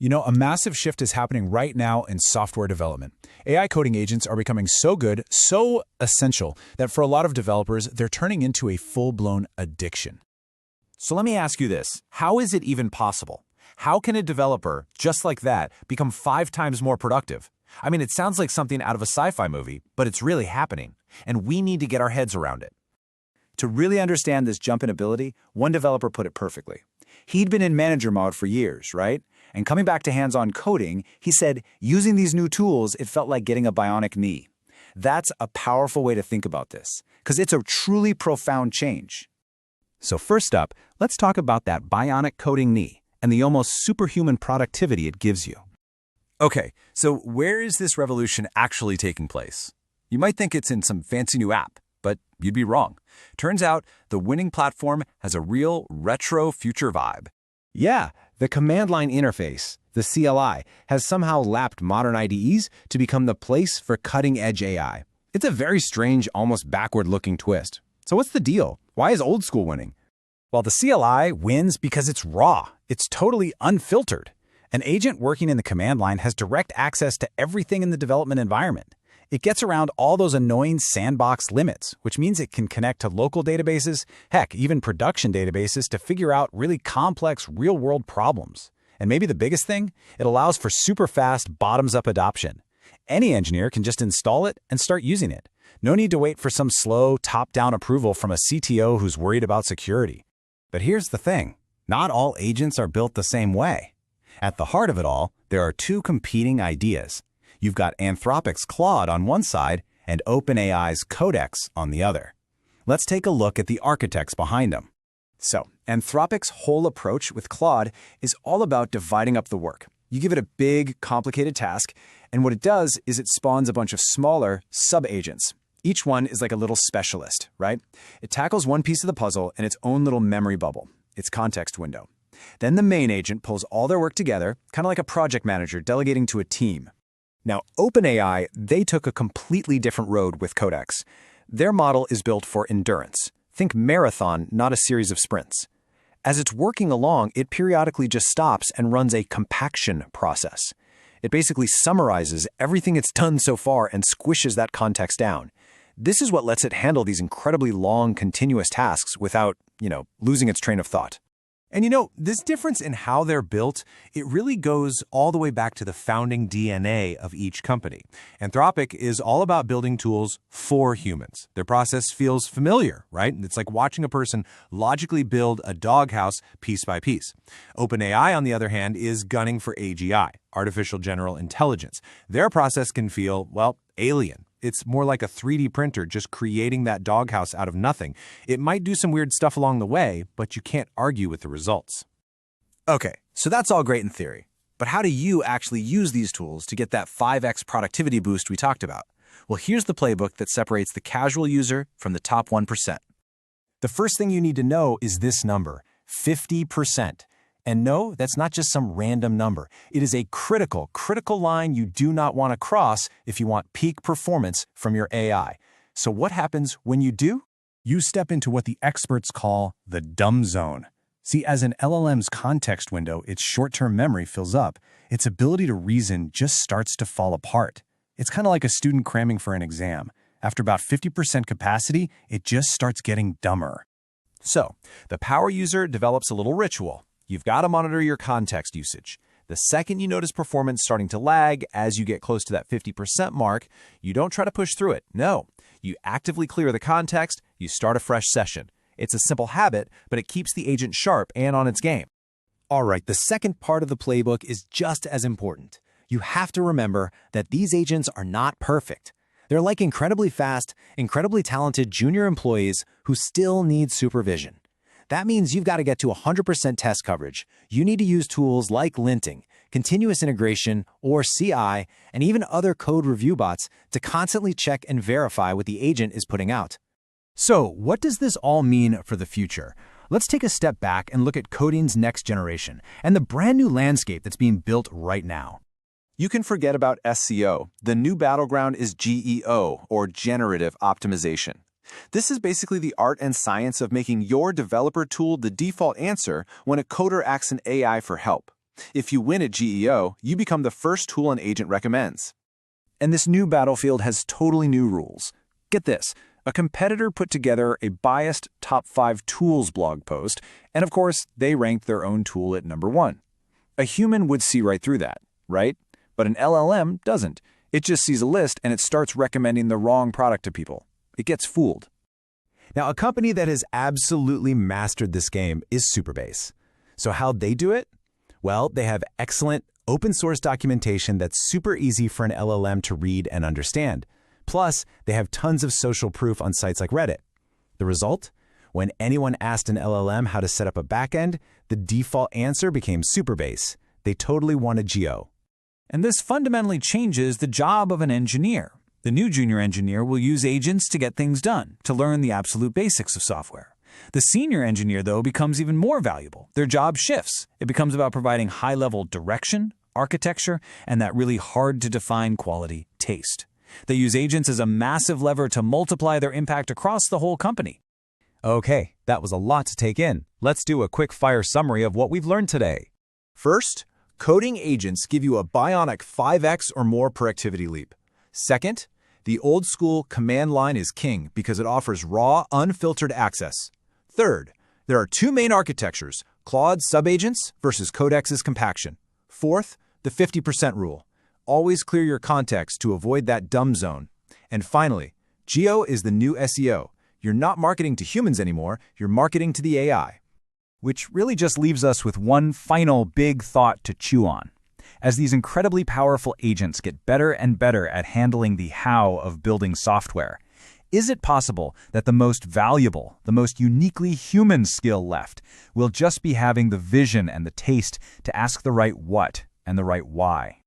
You know, a massive shift is happening right now in software development. AI coding agents are becoming so good, so essential, that for a lot of developers, they're turning into a full-blown addiction. So let me ask you this. How is it even possible? How can a developer, just like that, become 5 times more productive? I mean, it sounds like something out of a sci-fi movie, but it's really happening, and we need to get our heads around it. To really understand this jump in ability, one developer put it perfectly. He'd been in manager mode for years, right? And coming back to hands-on coding, he said, using these new tools, it felt like getting a bionic knee. That's a powerful way to think about this, because it's a truly profound change. So first up, let's talk about that bionic coding knee and the almost superhuman productivity it gives you. Okay, so where is this revolution actually taking place? You might think it's in some fancy new app, but you'd be wrong. Turns out the winning platform has a real retro future vibe. Yeah, the command line interface, the CLI, has somehow lapped modern IDEs to become the place for cutting-edge AI. It's a very strange, almost backward-looking twist. So what's the deal? Why is old school winning? Well, the CLI wins because it's raw. It's totally unfiltered. An agent working in the command line has direct access to everything in the development environment. It gets around all those annoying sandbox limits, which means it can connect to local databases, heck, even production databases to figure out really complex real-world problems. And maybe the biggest thing, it allows for super fast bottoms-up adoption. Any engineer can just install it and start using it. No need to wait for some slow top-down approval from a CTO who's worried about security. But here's the thing. Not all agents are built the same way. At the heart of it all, there are 2 competing ideas. You've got Anthropic's Claude on one side and OpenAI's Codex on the other. Let's take a look at the architects behind them. So, Anthropic's whole approach with Claude is all about dividing up the work. You give it a big, complicated task, and what it does is it spawns a bunch of smaller sub-agents. Each one is like a little specialist, right? It tackles one piece of the puzzle in its own little memory bubble, its context window. Then the main agent pulls all their work together, kind of like a project manager delegating to a team. Now, OpenAI, they took a completely different road with Codex. Their model is built for endurance. Think marathon, not a series of sprints. As it's working along, it periodically just stops and runs a compaction process. It basically summarizes everything it's done so far and squishes that context down. This is what lets it handle these incredibly long, continuous tasks without, losing its train of thought. And this difference in how they're built, it really goes all the way back to the founding DNA of each company. Anthropic is all about building tools for humans. Their process feels familiar, right? It's like watching a person logically build a doghouse piece by piece. OpenAI, on the other hand, is gunning for AGI, artificial general intelligence. Their process can feel, alien. It's more like a 3D printer just creating that doghouse out of nothing. It might do some weird stuff along the way, but you can't argue with the results. Okay, so that's all great in theory. But how do you actually use these tools to get that 5x productivity boost we talked about? Well, here's the playbook that separates the casual user from the top 1%. The first thing you need to know is this number, 50%. And no, that's not just some random number. It is a critical line you do not want to cross if you want peak performance from your AI. So what happens when you do? You step into what the experts call the dumb zone. See, as an LLM's context window, its short-term memory fills up, its ability to reason just starts to fall apart. It's kind of like a student cramming for an exam. After about 50% capacity, it just starts getting dumber. So, the power user develops a little ritual. You've got to monitor your context usage. The second you notice performance starting to lag as you get close to that 50% mark, you don't try to push through it. No, you actively clear the context, you start a fresh session. It's a simple habit, but it keeps the agent sharp and on its game. All right, the second part of the playbook is just as important. You have to remember that these agents are not perfect. They're like incredibly fast, incredibly talented junior employees who still need supervision. That means you've got to get to 100% test coverage. You need to use tools like linting, continuous integration, or CI, and even other code review bots to constantly check and verify what the agent is putting out. So, what does this all mean for the future? Let's take a step back and look at coding's next generation and the brand new landscape that's being built right now. You can forget about SEO. The new battleground is GEO, or generative optimization. This is basically the art and science of making your developer tool the default answer when a coder asks an AI for help. If you win at GEO, you become the first tool an agent recommends. And this new battlefield has totally new rules. Get this. A competitor put together a biased top 5 tools blog post, and of course, they ranked their own tool at number 1. A human would see right through that, right? But an LLM doesn't. It just sees a list and it starts recommending the wrong product to people. It gets fooled. Now, a company that has absolutely mastered this game is Supabase. So how'd they do it? Well, they have excellent open source documentation that's super easy for an LLM to read and understand. Plus, they have tons of social proof on sites like Reddit. The result? When anyone asked an LLM how to set up a backend, the default answer became Supabase. They totally won a GEO. And this fundamentally changes the job of an engineer. The new junior engineer will use agents to get things done, to learn the absolute basics of software. The senior engineer, though, becomes even more valuable. Their job shifts. It becomes about providing high-level direction, architecture, and that really hard-to-define quality, taste. They use agents as a massive lever to multiply their impact across the whole company. Okay, that was a lot to take in. Let's do a quick-fire summary of what we've learned today. First, coding agents give you a bionic 5x or more productivity leap. Second, the old-school command line is king because it offers raw, unfiltered access. Third, there are 2 main architectures, Claude subagents versus Codex's compaction. Fourth, the 50% rule. Always clear your context to avoid that dumb zone. And finally, GEO is the new SEO. You're not marketing to humans anymore, you're marketing to the AI. Which really just leaves us with one final big thought to chew on. As these incredibly powerful agents get better and better at handling the how of building software, is it possible that the most valuable, the most uniquely human skill left will just be having the vision and the taste to ask the right what and the right why?